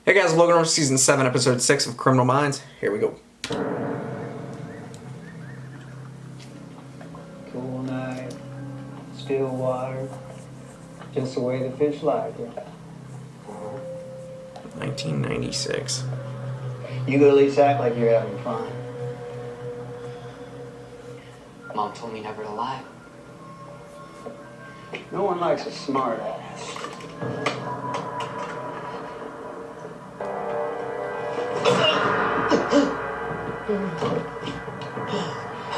Hey guys, Logan Richardson, Season 7, Episode 6 of Criminal Minds. Here we go. Cool night, still water, just the way the fish like it. 1996. You could at least act like you're having fun. Mom told me never to lie. No one likes a smart ass.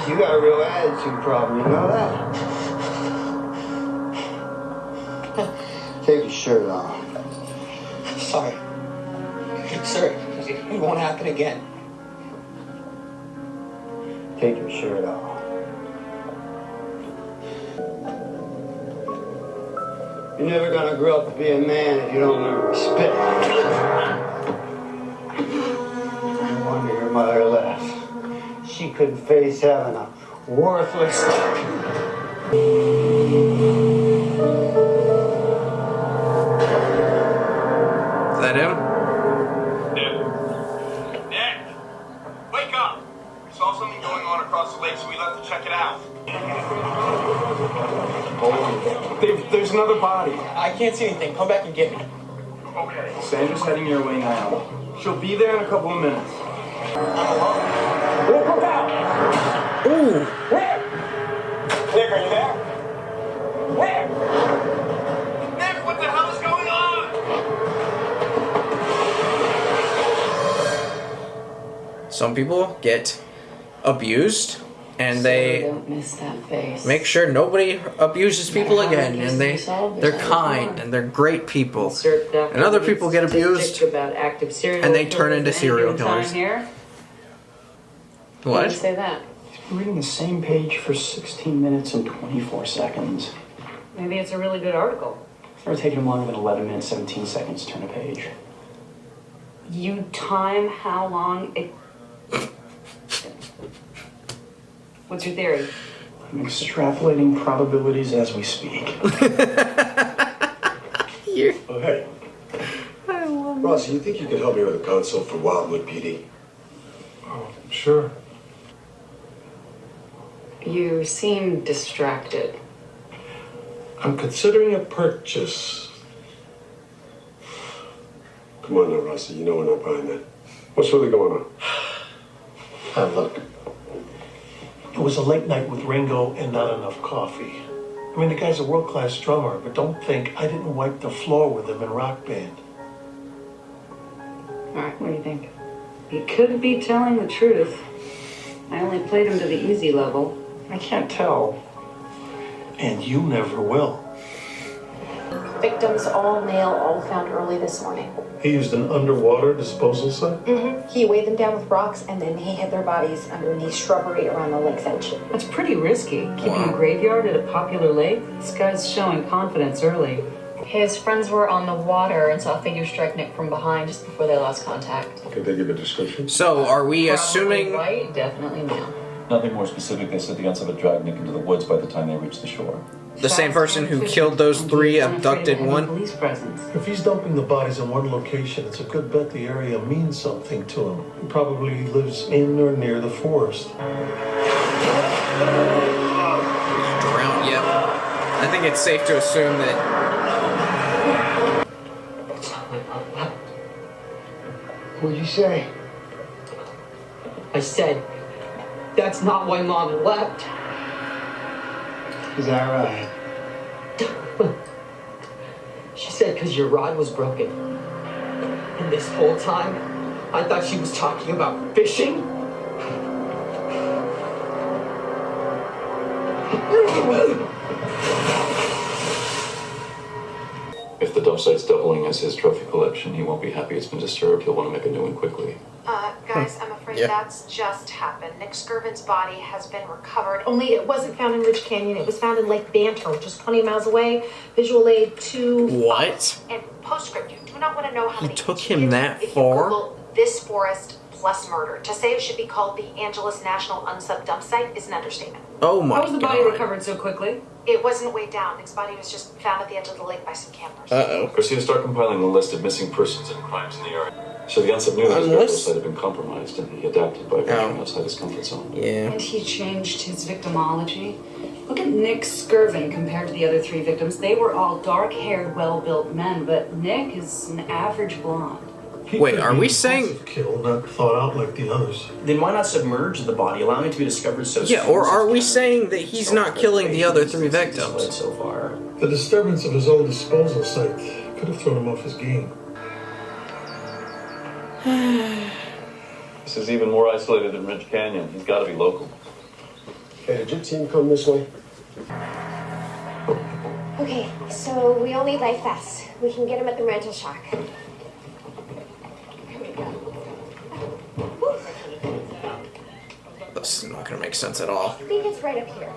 You got a real attitude problem, you know that? Take your shirt off. Sorry. Sorry. It won't happen again. Take your shirt off. You're never gonna grow up to be a man if you don't learn respect. No wonder your mother left. She couldn't face having a worthless... Is that him? Nick! Wake up! We saw something going on across the lake, so we left to check it out. There's another body. I can't see anything. Come back and get me. Okay. Sandra's heading your way now. She'll be there in a couple of minutes. Look out! Ooh! Where? Nick, are you there? Where? Nick, what the hell is going on? Some people get abused and they don't miss that face. make sure nobody abuses people again, and they're kind and they're great people. And other people get abused and they turn into serial killers. Why What? do you say that? He's reading the same page for 16 minutes and 24 seconds. Maybe it's a really good article. It's never taken him longer than 11 minutes, 17 seconds to turn a page. You time how long it... What's your theory? I'm extrapolating probabilities as we speak. Oh, hey. Ross, you think you could help me with a consult for Wildwood PD? Oh, sure. You seem distracted. I'm considering a purchase. Come on now, Rossi, you know we're not buying that. What's really going on? Look. It was a late night with Ringo and not enough coffee. I mean, the guy's a world-class drummer, but don't think I didn't wipe the floor with him in Rock Band. All right, what do you think? He could be telling the truth. I only played him to the easy level. I can't tell. And you never will. Victims, all male, all found early this morning. He used an underwater disposal site? He weighed them down with rocks and then he hid their bodies underneath shrubbery around the lake's edge. That's pretty risky, keeping a graveyard at a popular lake. This guy's showing confidence early. His friends were on the water and saw a figure strike Nick from behind just before they lost contact. Could they give a description? So, are we Probably assuming... white, definitely male. Nothing more specific. They said the guns had dragged Nick into the woods by the time they reached the shore. the same person who killed those three abducted one? Police presence. If he's dumping the bodies in one location, it's a good bet the area means something to him. He probably lives in or near the forest. Drowned, yep. I think it's safe to assume that... What'd you say? I said, that's not why Mom left. Is that right? She said because your rod was broken. And this whole time, I thought she was talking about fishing. If the dump site's doubling as his trophy collection, he won't be happy it's been disturbed. He'll want to make a new one quickly. Guys, I'm afraid Yeah. that's just happened. Nick Skirvin's body has been recovered, only it wasn't found in Ridge Canyon. It was found in Lake Banter, which is 20 miles away. Visual aid 2. What? And postscript, you do not want to know how many took hits him you get that if you far? Google this forest plus murder. To say it should be called the Angeles National Unsub Dump Site is an understatement. Oh my How was the body God. recovered so quickly? It wasn't weighed down. Nick's body was just found at the edge of the lake by some campers. Uh-oh. Garcia started compiling a list of missing persons and crimes in the area. So the unsub knew that his burial site had been compromised, and he adapted by venturing outside his comfort zone. Yeah. And he changed his victimology. Look at Nick Skirvin compared to the other 3 victims. They were all dark-haired, well-built men, but Nick is an average blonde. Wait, are we saying... Kill, not thought out like the others. Then why not submerge the body, allowing it to be discovered so soon? Yeah, or are we saying that he's not killing the other 3 victims? So far. The disturbance of his old disposal site could have thrown him off his game. This is even more isolated than Ridge Canyon. He's got to be local. Hey, did your team come this way? Okay, so we all need life vests. We can get him at the rental shack. This is not gonna make sense at all. I think it's right up here.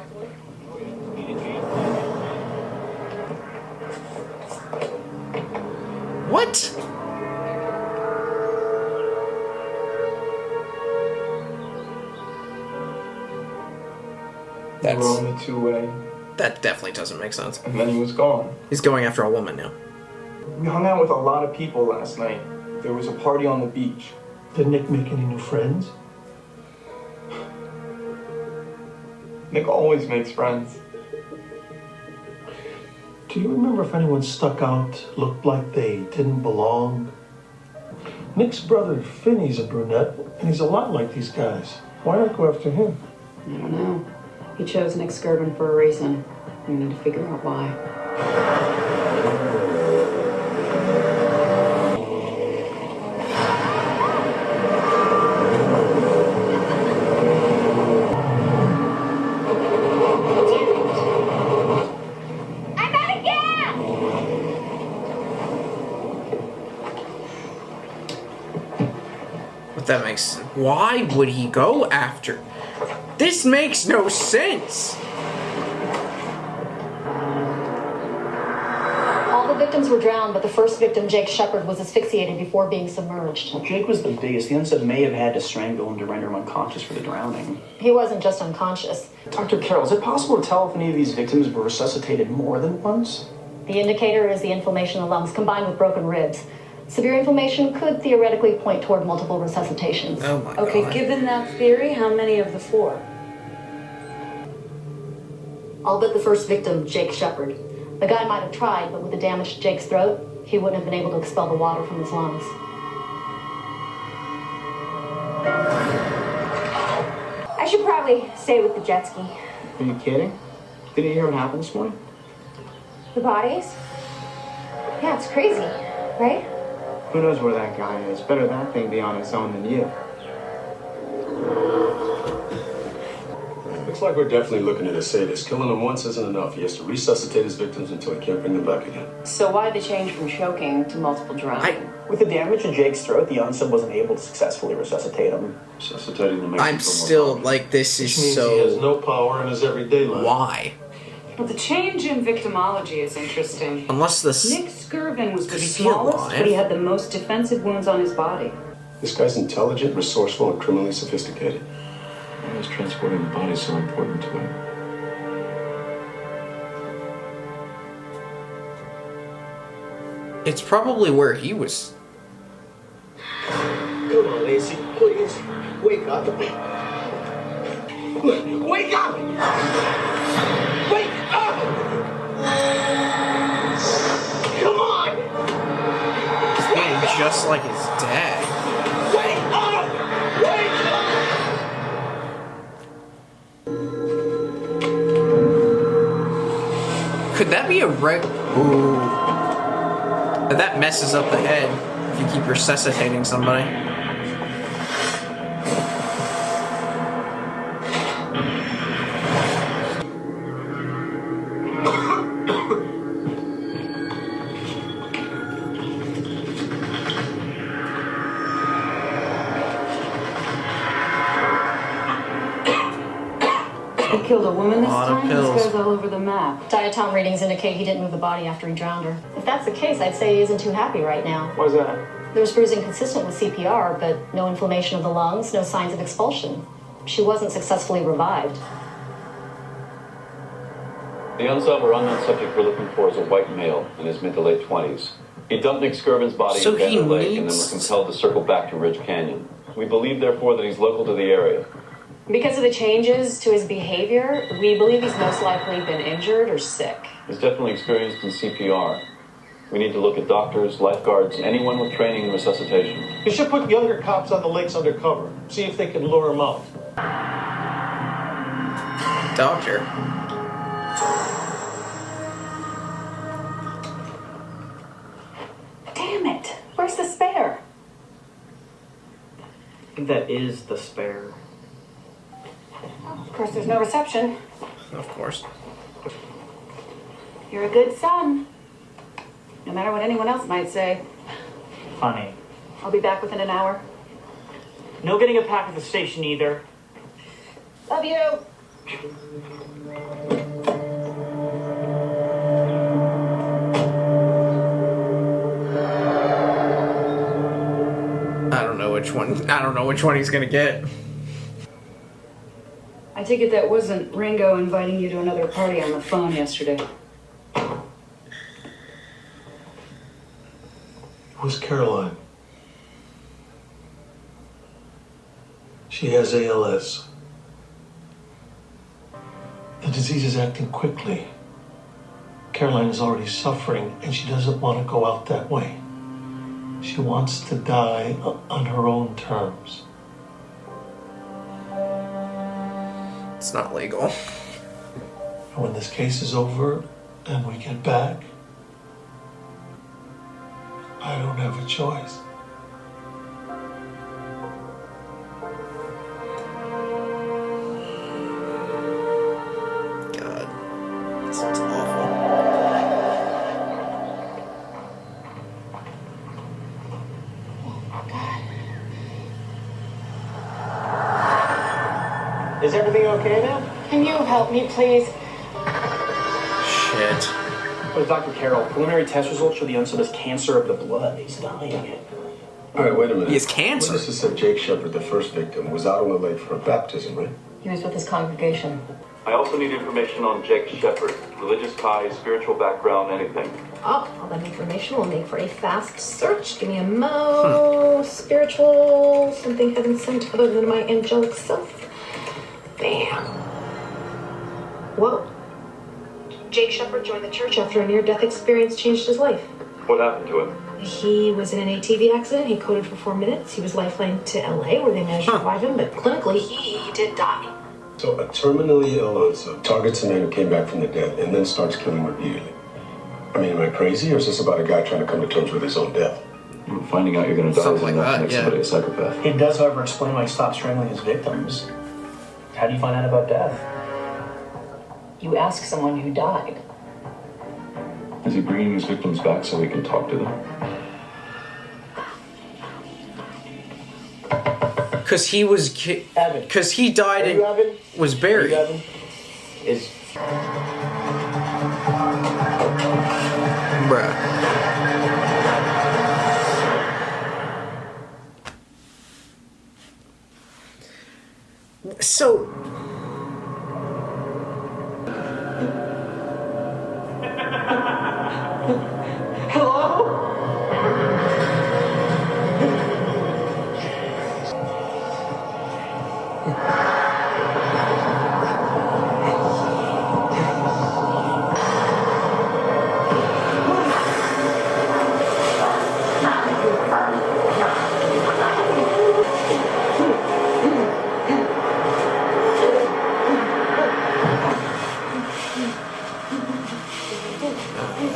What? We're on the 2-way. That definitely doesn't make sense. And then he was gone. He's going after a woman now. We hung out with a lot of people last night. There was a party on the beach. Did Nick make any new friends? Nick always makes friends. Do you remember if anyone stuck out, looked like they didn't belong? Nick's brother Finney's a brunette, and he's a lot like these guys. Why not go after him? I don't know. He chose Nick Skirvin for a reason. We need to figure out why. I'm out of gas! But that makes... Why would he go after... This makes no sense! All the victims were drowned, but the first victim, Jake Shepard, was asphyxiated before being submerged. Well, Jake was the biggest. The unsub may have had to strangle him to render him unconscious for the drowning. He wasn't just unconscious. Dr. Carroll, is it possible to tell if any of these victims were resuscitated more than once? The indicator is the inflammation of the lungs combined with broken ribs. Severe inflammation could theoretically point toward multiple resuscitations. Oh my Okay, God. given that theory, how many of the 4? All but the first victim, Jake Shepard. The guy might have tried, but with the damage to Jake's throat, he wouldn't have been able to expel the water from his lungs. I should probably stay with the jet ski. Are you kidding? Didn't you hear what happened this morning? The bodies? Yeah, it's crazy, right? Who knows where that guy is? Better that thing be on its own than you. Looks like we're definitely looking at a sadist. Killing him once isn't enough. He has to resuscitate his victims until he can't bring them back again. So why the change from choking to multiple drowning? With the damage in Jake's throat, the unsub wasn't able to successfully resuscitate him. Resuscitating them makes I'm him feel more still, powerful. like, this is Which means he has so... no power in his everyday life. Why? Well, the change in victimology is interesting. Unless this... Nick Skirvin was the Is he smallest, alive? but he had the most defensive wounds on his body. This guy's intelligent, resourceful, and criminally sophisticated. Why is transporting the body so important to him? It's probably where he was... Come on, Lacey, please. Wake up. Wake up! Wake up! Come on! He's being just like his dad. Wake up! Wake up! Could that be a Ooh. That messes up the head if you keep resuscitating somebody. He killed a woman this Lot of time? pills. This guy's all over the map. Diatom readings indicate he didn't move the body after he drowned her. If that's the case, I'd say he isn't too happy right now. Why's that? There was bruising consistent with CPR, but no inflammation of the lungs, no signs of expulsion. She wasn't successfully revived. The unsolved or unknown subject we're looking for is a white male in his mid to late 20s. He dumped Nick Skirvin's body So in Vander he Lake and then needs- was compelled to circle back to Ridge Canyon. We believe, therefore, that he's local to the area. Because of the changes to his behavior, we believe he's most likely been injured or sick. He's definitely experienced in CPR. We need to look at doctors, lifeguards, anyone with training in resuscitation. You should put younger cops on the lakes undercover. See if they can lure him out. Doctor. Damn it! Where's the spare? I think that is the spare. Of course, there's no reception. Of course. You're a good son. No matter what anyone else might say. Funny. I'll be back within an hour. No getting a pack at the station either. Love you! I don't know which one he's gonna get. I take it that wasn't Ringo inviting you to another party on the phone yesterday. It was Caroline. She has ALS. The disease is acting quickly. Caroline is already suffering, and she doesn't want to go out that way. She wants to die on her own terms. It's not legal. And when this case is over and we get back, I don't have a choice. God. This sounds awful. Is everything okay now? Can you help me, please? Shit. But Dr. Carroll, preliminary test results show the unsolved has cancer of the blood. He's dying. All right, wait a minute. He has cancer. Witnesses said Jake Shepard, the first victim, was out on the lake for a baptism, right? He was with his congregation. I also need information on Jake Shepard. Religious ties, spiritual background, anything. Oh, all that information will make for a fast search. Give me a mo. Spiritual. Something heaven sent other than my angelic self. Bam. Whoa. Jake Shepard joined the church after a near-death experience changed his life. What happened to him? He was in an ATV accident. He coded for 4 minutes. He was lifelined to LA where they managed to revive him, but clinically he did die. So a terminally ill unsolved targets a man who came back from the dead and then starts killing repeatedly. I mean, am I crazy, or is this about a guy trying to come to terms with his own death? Finding out you're going to die Something is like enough that, to make yeah. somebody a psychopath. It does, however, explain why he stopped strangling his victims. How do you find out about death? You ask someone who died. Is he bringing his victims back so we can talk to them? Because he was... Evan. Because he died Are you and Evan? was Are you buried. Evan? Is Bruh. So...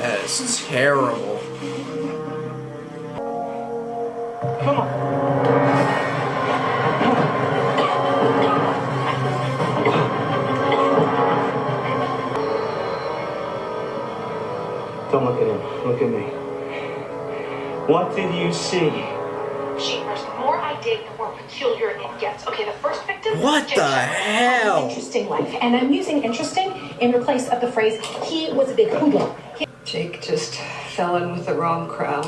That is terrible. come on. Don't look at him. Look at me. What did you see? Chambers, the more I dig, the more peculiar it gets. Okay, the first victim. What Jake the Shepard, had hell? an interesting life, and I'm using interesting in place of the phrase he was a big hoodlum. Jake just fell in with the wrong crowd.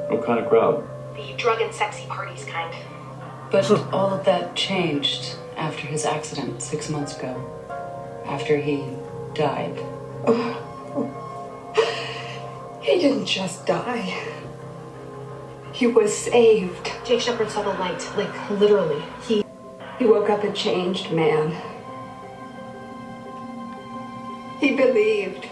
What kind of crowd? The drug and sexy parties kind. But all of that changed after his accident 6 months ago. After he died. He didn't just die. He was saved. Jake Shepard saw the light, like literally. He woke up a changed man. He believed.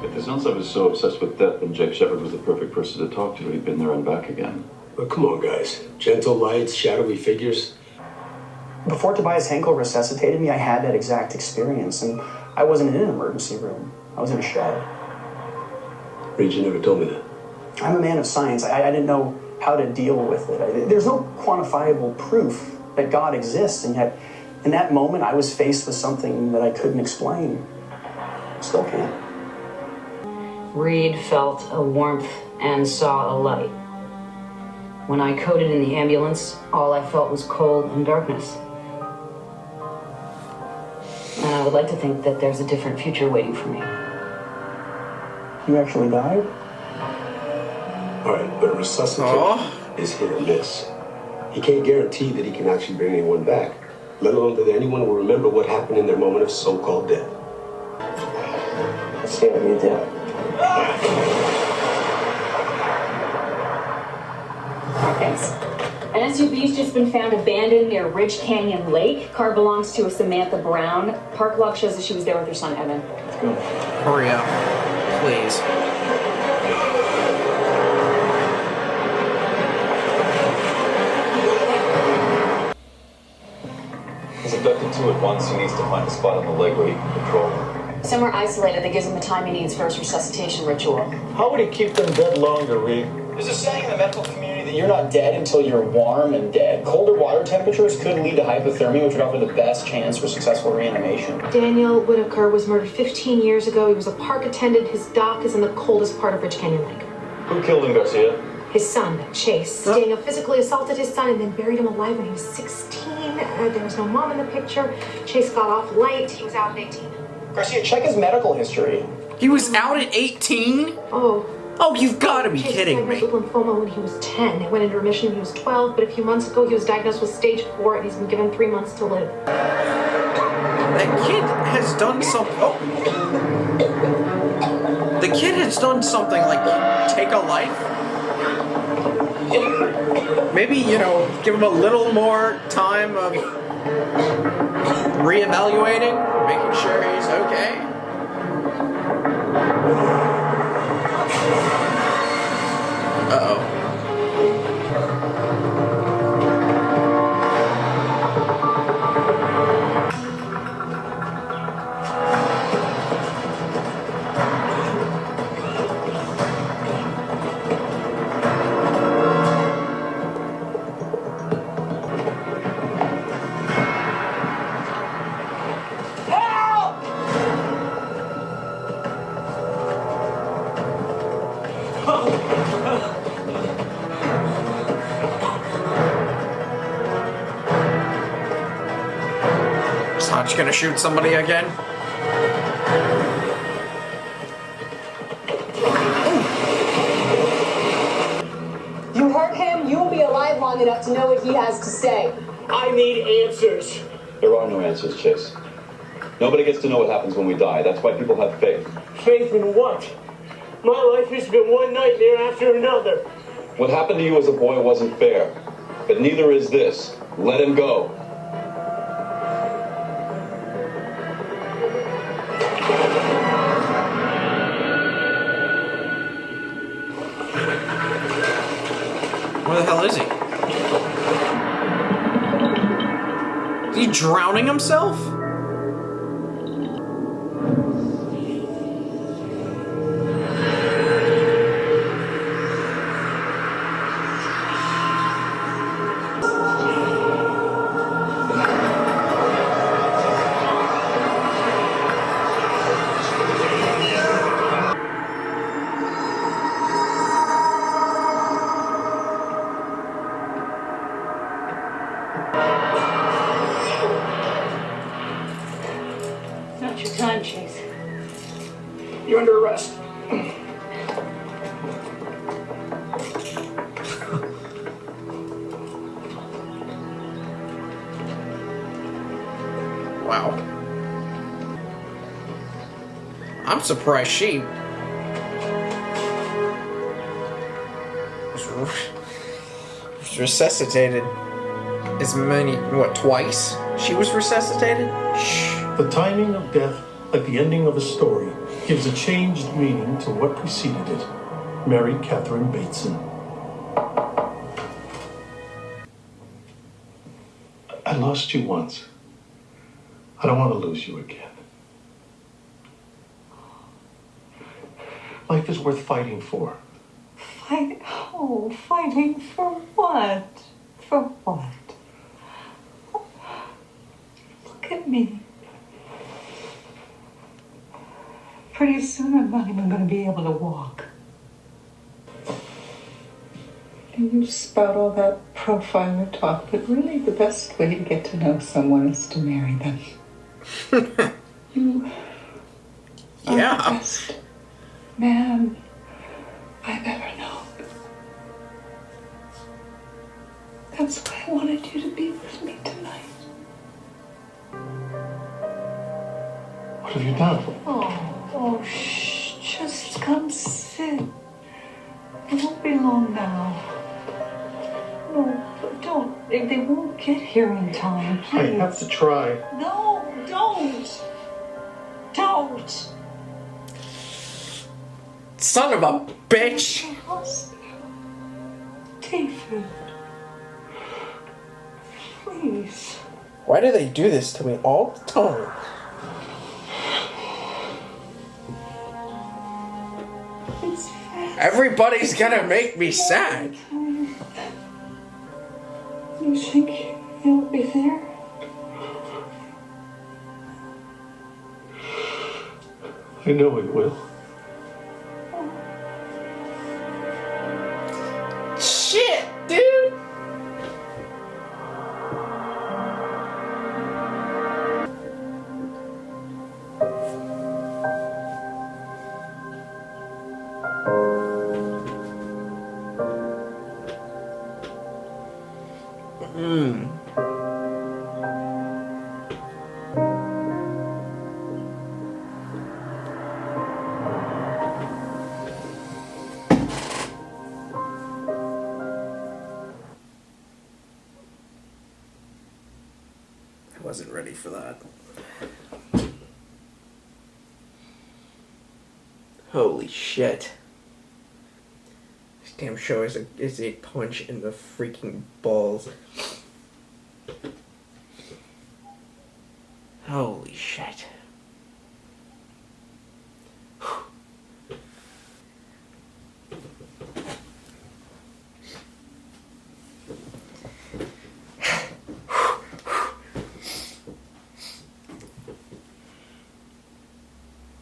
If his son was so obsessed with death, then Jake Shepard was the perfect person to talk to. He'd been there and back again. But come on, guys. Gentle lights, shadowy figures. Before Tobias Henkel resuscitated me, I had that exact experience, and I wasn't in an emergency room. I was in a shed. Reed, you never told me that. I'm a man of science. I didn't know how to deal with it. There's no quantifiable proof that God exists, and yet in that moment I was faced with something that I couldn't explain. Still can't. Reed felt a warmth and saw a light. When I coded in the ambulance, all I felt was cold and darkness. And I would like to think that there's a different future waiting for me. You actually died? All right, but resuscitation is hit or miss. He can't guarantee that he can actually bring anyone back, let alone that anyone will remember what happened in their moment of so-called death. Let's see what you did. Thanks. An SUV's just been found abandoned near Ridge Canyon Lake. Car belongs to a Samantha Brown. Park log shows that she was there with her son, Evan. Let's go. Hurry up, please. He's abducted two at once. He needs to find a spot on the leg where he can control them. Somewhere isolated that gives him the time he needs for his resuscitation ritual. How would he keep them dead longer, Reed? There's a saying in the medical community that you're not dead until you're warm and dead. Colder water temperatures could lead to hypothermia, which would offer the best chance for successful reanimation. Daniel Whitaker was murdered 15 years ago. He was a park attendant. His dock is in the coldest part of Ridge Canyon Lake. Who killed him, Garcia? His son, Chase. Daniel physically assaulted his son and then buried him alive when he was 16. There was no mom in the picture. Chase got off light. He was out at 18. Garcia, check his medical history. He was out at 18? Oh, you've got to be kidding me. Chase was diagnosed with lymphoma when he was 10. It went into remission when he was 12, but a few months ago he was diagnosed with stage 4 and he's been given 3 months to live. That kid has done something. Oh. The kid has done something like take a life. Maybe, give him a little more time of reevaluating, making sure he's okay. Uh-oh. Sarge gonna shoot somebody again? You hurt him, you will be alive long enough to know what he has to say. I need answers. There are no answers, Chase. Nobody gets to know what happens when we die. That's why people have faith. Faith in what? My life has been one nightmare after another. What happened to you as a boy wasn't fair, but neither is this. Let him go. Where the hell is he? Is he drowning himself? Not your time, Chase. You're under arrest. Wow. I'm surprised she was resuscitated twice? She was resuscitated? Shh. The timing of death, like the ending of a story, gives a changed meaning to what preceded it. Mary Catherine Bateson. I lost you once. I don't want to lose you again. Life is worth fighting for. Fighting for what? For what? Look at me. Pretty soon I'm not even going to be able to walk. And you spout all that profiler talk, but really the best way to get to know someone is to marry them. You are the best man I've ever known. That's why I wanted you to be with me tonight. What have you done? Shh. Just come sit. It won't be long now. No, don't. They won't get here in time. Please. I have to try. No, don't. Don't. Son of a bitch. David. Please. Why do they do this to me all the time? Everybody's gonna make me sad. You think you'll be there? I know it will. Shit, dude. Wasn't ready for that. Holy shit. This damn show is a punch in the freaking balls. Holy shit.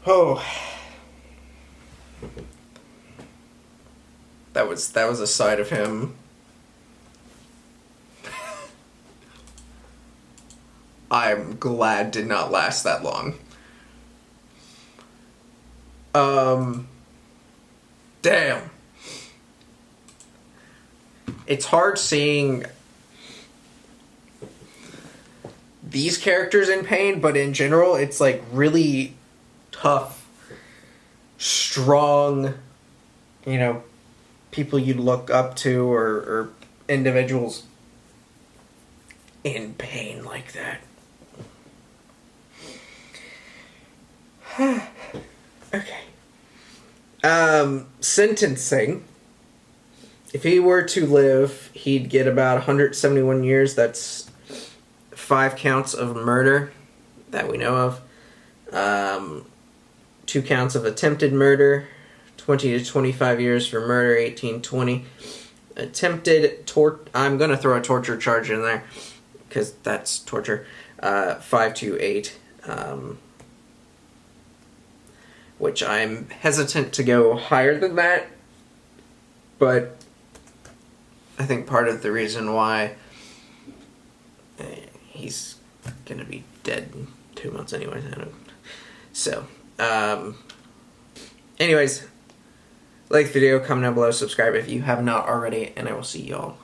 Oh, that was a side of him I'm glad did not last that long. Damn. It's hard seeing these characters in pain, but in general, it's like really tough, strong, you know, people you'd look up to or individuals in pain like that. Okay. Sentencing. If he were to live, he'd get about 171 years. That's 5 counts of murder that we know of. 2 counts of attempted murder. 20 to 25 years for murder. 18, 20. Attempted I'm going to throw a torture charge in there because that's torture. 5 to 8. Which I'm hesitant to go higher than that. But I think part of the reason why he's going to be dead in 2 months anyway. So, anyways, like the video, comment down below, subscribe if you have not already, and I will see y'all